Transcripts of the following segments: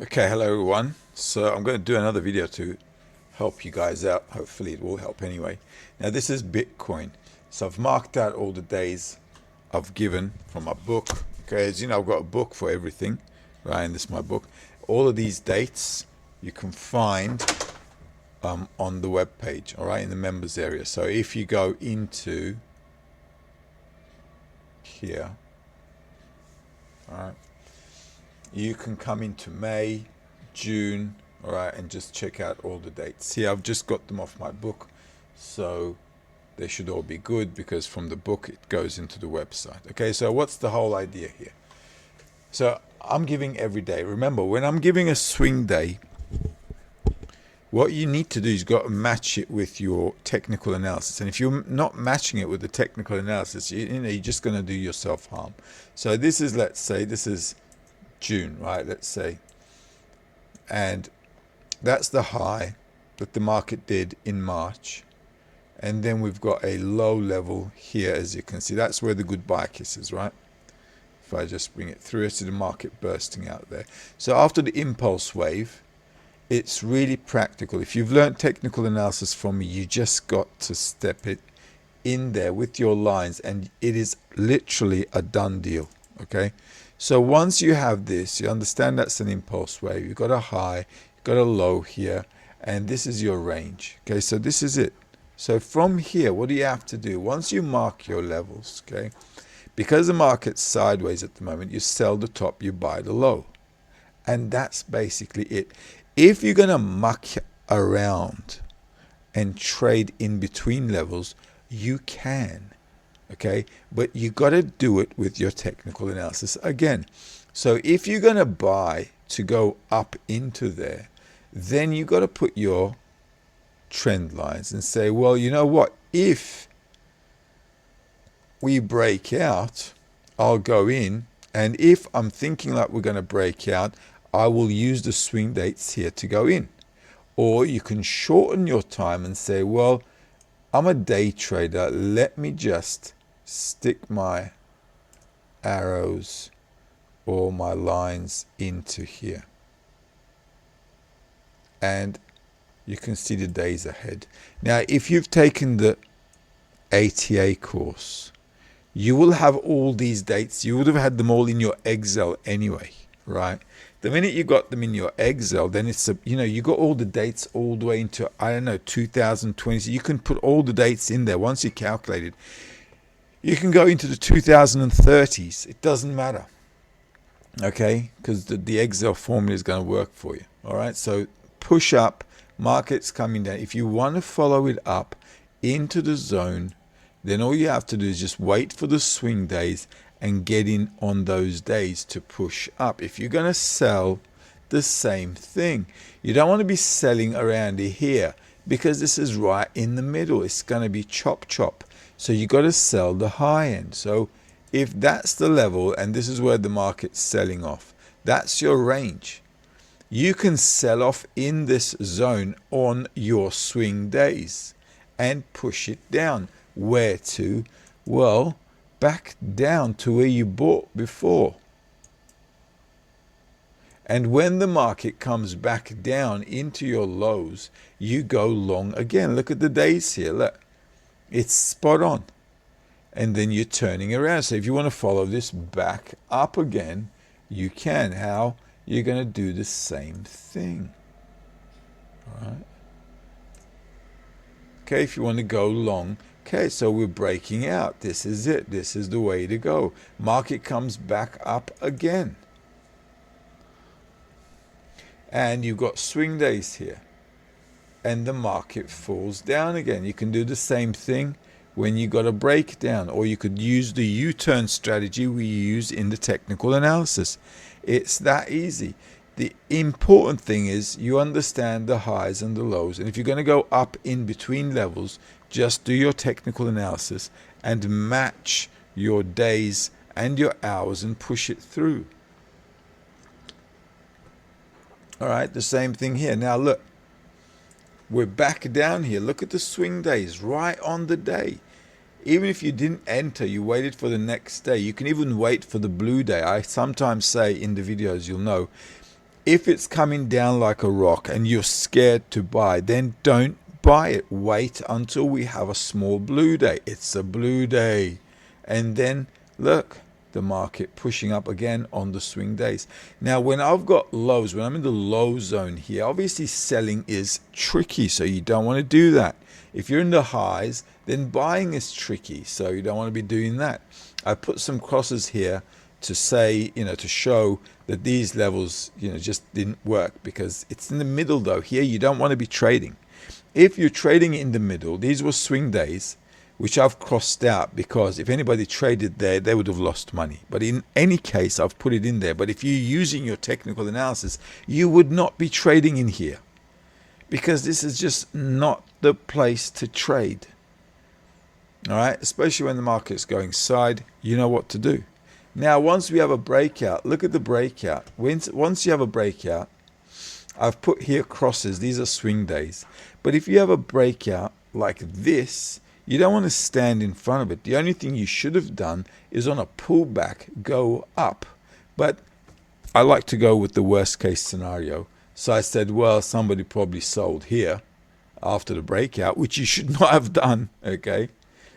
Okay, hello everyone. So I'm going to do another video to help you guys out. Hopefully it will help anyway. Now this is Bitcoin. So I've marked out all the days I've given from my book. Okay, as you know, I've got a book for everything, right? And this is my book. All of these dates you can find on the web page, all right, in the members area. So if you go into here, all right, you can come into May, June, all right, and just check out all the dates. See, I've just got them off my book, so they should all be good because from the book it goes into the website. Okay, so what's the whole idea here? So I'm giving every day. Remember, when I'm giving a swing day, what you need to do is got to match it with your technical analysis. And if you're not matching it with the technical analysis, you're just going to do yourself harm. So this is, let's say, this is June, right? Let's say, and that's the high that the market did in March. And then we've got a low level here, as you can see. That's where the goodbye kiss is, right? If I just bring it through, to the market bursting out there. So after the impulse wave, it's really practical. If you've learned technical analysis from me, you just got to step it in there with your lines, and it is literally a done deal. Okay, so once you have this, you understand that's an impulse wave. You've got a high, you've got a low here, and this is your range. Okay, so this is it. So from here, what do you have to do? Once you mark your levels, okay, because the market's sideways at the moment, you sell the top, you buy the low. And that's basically it. If you're going to muck around and trade in between levels, you can, okay? But you got to do it with your technical analysis again. So if you're going to buy to go up into there, then you got to put your trend lines and say, well, you know what? If we break out, I'll go in. And if I'm thinking like we're going to break out, I will use the swing dates here to go in. Or you can shorten your time and say, well, I'm a day trader. Let me just stick my arrows or my lines into here. And you can see the days ahead. Now, if you've taken the ATA course, you will have all these dates. You would have had them all in your Excel anyway, right? The minute you got them in your Excel, then it's you got all the dates all the way into, I don't know, 2020. You can put all the dates in there once you calculate it. You can go into the 2030s. It doesn't matter, okay? Because the Excel formula is going to work for you, all right? So push up, market's coming down. If you want to follow it up into the zone, then all you have to do is just wait for the swing days and get in on those days to push up. If you're going to sell, the same thing. You don't want to be selling around here because this is right in the middle. It's going to be chop chop. So you got to sell the high end. So if that's the level and this is where the market's selling off, that's your range. You can sell off in this zone on your swing days and push it down. Where to? Well, back down to where you bought before. And when the market comes back down into your lows, you go long again. Look at the days here. Look, it's spot on. And then you're turning around. So if you want to follow this back up again, you can. How? You're going to do the same thing. All right. Okay, if you want to go long, okay, so we're breaking out. This is it. This is the way to go. Market comes back up again. And you've got swing days here. And the market falls down again. You can do the same thing when you got a breakdown. Or you could use the U-turn strategy we use in the technical analysis. It's that easy. The important thing is you understand the highs and the lows. And if you're going to go up in between levels, just do your technical analysis and match your days and your hours and push it through. All right, the same thing here. Now look, we're back down here. Look at the swing days right on the day. Even if you didn't enter, you waited for the next day. You can even wait for the blue day. I sometimes say in the videos, you'll know, If it's coming down like a rock and you're scared to buy, then don't buy it. Wait until we have a small blue day. It's a blue day. And then look, the market pushing up again on the swing days. Now, when I've got lows, when I'm in the low zone here, obviously selling is tricky, so you don't want to do that. If you're in the highs, then buying is tricky, so you don't want to be doing that. I put some crosses here to say, to show that these levels, just didn't work, because it's in the middle though. Here, you don't want to be trading. If you're trading in the middle, these were swing days, which I've crossed out, because if anybody traded there, they would have lost money. But in any case, I've put it in there. But if you're using your technical analysis, you would not be trading in here, because this is just not the place to trade. All right, especially when the market's going side, you know what to do. Now, once we have a breakout, look at the breakout. Once you have a breakout, I've put here crosses. These are swing days. But if you have a breakout like this, you don't want to stand in front of it. The only thing you should have done is on a pullback, go up. But I like to go with the worst case scenario. So I said, well, somebody probably sold here after the breakout, which you should not have done, okay?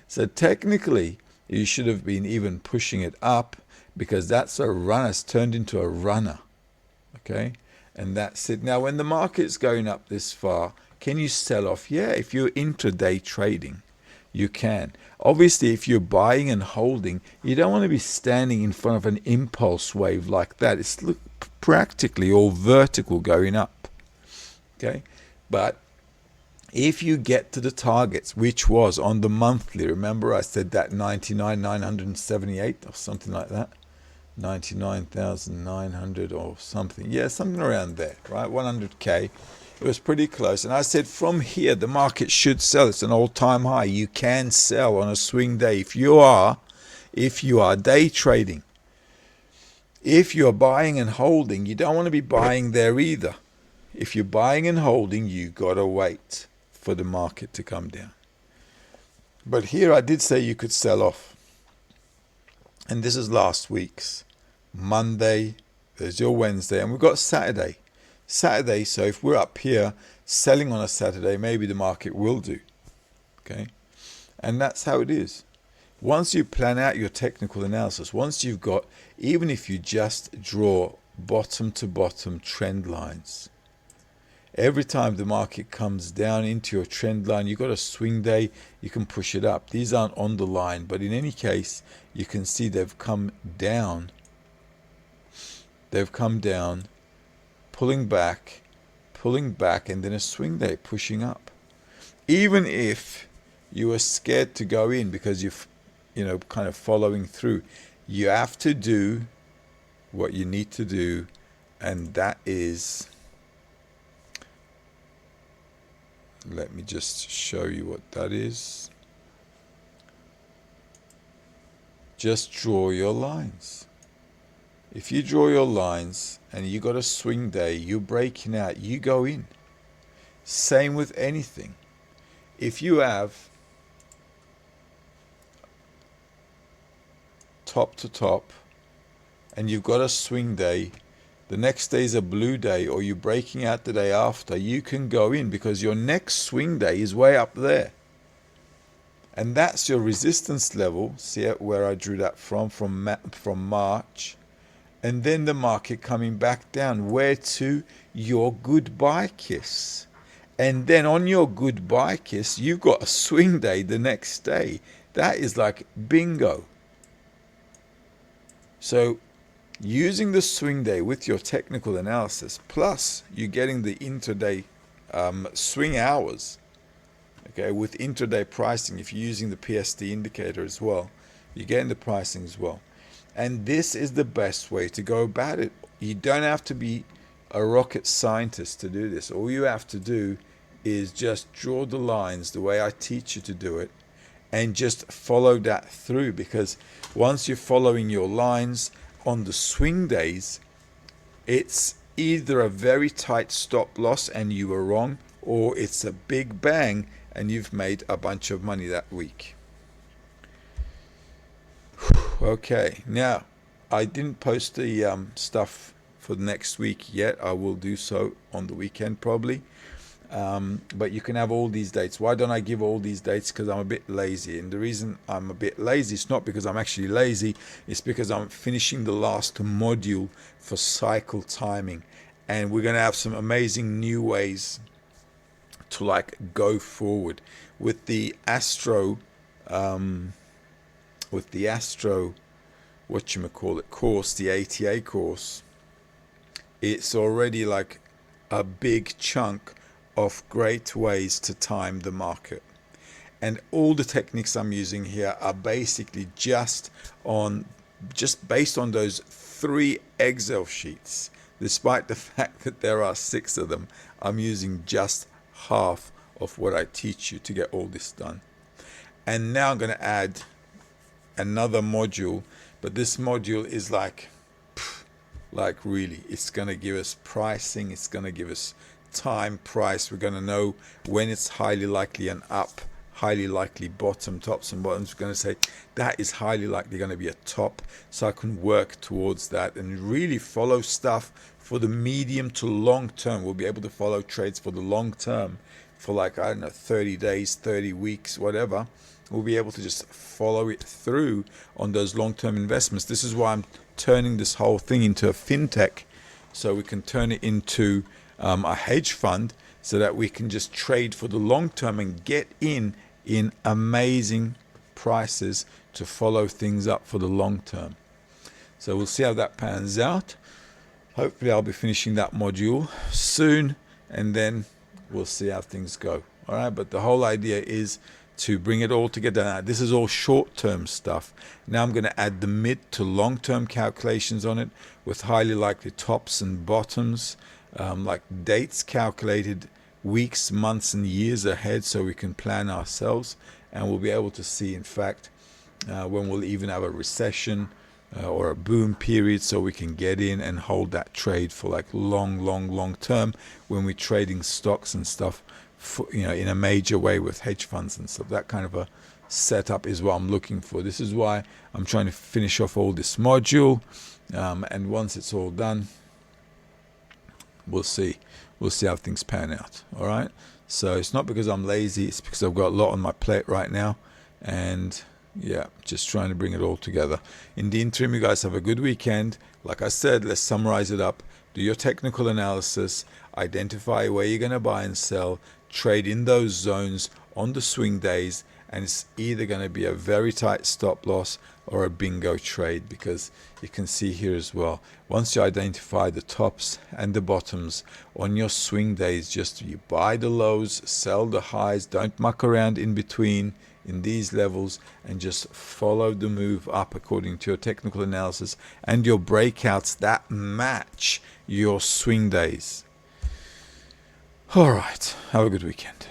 So technically, you should have been even pushing it up, because that's a runner. It's turned into a runner, okay? And that's it. Now, when the market's going up this far, can you sell off? Yeah, if you're intraday trading, you can. Obviously, if you're buying and holding, you don't want to be standing in front of an impulse wave like that. It's practically all vertical going up, okay? But if you get to the targets, which was on the monthly, remember I said that 99,978 or something like that, 99,900 or something, yeah, something around there, right? 100k. It was pretty close, and I said from here the market should sell. It's an all-time high. You can sell on a swing day if you are day trading. If you're buying and holding, you don't want to be buying there either. If you're buying and holding, you gotta wait for the market to come down. But here I did say you could sell off, and this is last week's Monday. There's your Wednesday, and we've got Saturday. So if we're up here selling on a Saturday, maybe the market will do, okay? And that's how it is. Once you plan out your technical analysis, once you've got, even if you just draw bottom to bottom trend lines, every time the market comes down into your trend line, you've got a swing day, you can push it up. These aren't on the line, but in any case, you can see they've come down. They've come down, pulling back, and then a swing day pushing up. Even if you were scared to go in because you're kind of following through, you have to do what you need to do, and that is, let me just show you what that is. Just draw your lines. If you draw your lines and you got a swing day, you're breaking out, you go in. Same with anything. If you have top to top and you've got a swing day, the next day is a blue day, or you're breaking out the day after, you can go in because your next swing day is way up there. And that's your resistance level. See where I drew that from March. And then the market coming back down. Where to? Your goodbye kiss. And then on your goodbye kiss, you've got a swing day the next day. That is like bingo. So using the swing day with your technical analysis, plus you're getting the intraday swing hours, okay, with intraday pricing, if you're using the PSD indicator as well, you're getting the pricing as well. And this is the best way to go about it. You don't have to be a rocket scientist to do this. All you have to do is just draw the lines the way I teach you to do it, and just follow that through, because once you're following your lines on the swing days, it's either a very tight stop loss and you were wrong, or it's a big bang and you've made a bunch of money that week. Okay, now I didn't post the stuff for the next week yet. I will do so on the weekend probably. But you can have all these dates. Why don't I give all these dates? Because I'm a bit lazy. And the reason I'm a bit lazy, it's not because I'm actually lazy, it's because I'm finishing the last module for cycle timing. And we're going to have some amazing new ways to like go forward with the Astro, whatchamacallit course, the ATA course. It's already like a big chunk of great ways to time the market. And all the techniques I'm using here are basically just based on those 3 Excel sheets. Despite the fact that there are 6 of them, I'm using just half of what I teach you to get all this done. And now I'm going to add another module, but this module is like really, it's going to give us pricing, it's going to give us time, price. We're going to know when it's highly likely an up, highly likely bottom, tops and bottoms. We're going to say that is highly likely going to be a top, so I can work towards that and really follow stuff for the medium to long term. We'll be able to follow trades for the long term for like, I don't know, 30 days, 30 weeks, whatever. We'll be able to just follow it through on those long-term investments. This is why I'm turning this whole thing into a fintech, so we can turn it into a hedge fund, so that we can just trade for the long term and get in amazing prices to follow things up for the long term. So we'll see how that pans out. Hopefully I'll be finishing that module soon, and then we'll see how things go. All right, but the whole idea is to bring it all together. Now, this is all short-term stuff. Now I'm going to add the mid to long-term calculations on it with highly likely tops and bottoms, like dates calculated weeks, months, and years ahead, so we can plan ourselves, and we'll be able to see, in fact, when we'll even have a recession or a boom period, so we can get in and hold that trade for like long term when we're trading stocks and stuff, in a major way with hedge funds and stuff. That kind of a setup is what I'm looking for. This is why I'm trying to finish off all this module, and once it's all done, we'll see how things pan out. All right, so it's not because I'm lazy, it's because I've got a lot on my plate right now, and yeah, just trying to bring it all together. In the interim, you guys have a good weekend. Like I said, let's summarize it up. Do your technical analysis, identify where you're going to buy and sell, trade in those zones on the swing days, and it's either going to be a very tight stop loss or a bingo trade, because you can see here as well, once you identify the tops and the bottoms on your swing days, just you buy the lows, sell the highs, don't muck around in between in these levels, and just follow the move up according to your technical analysis and your breakouts that match your swing days. All right, have a good weekend.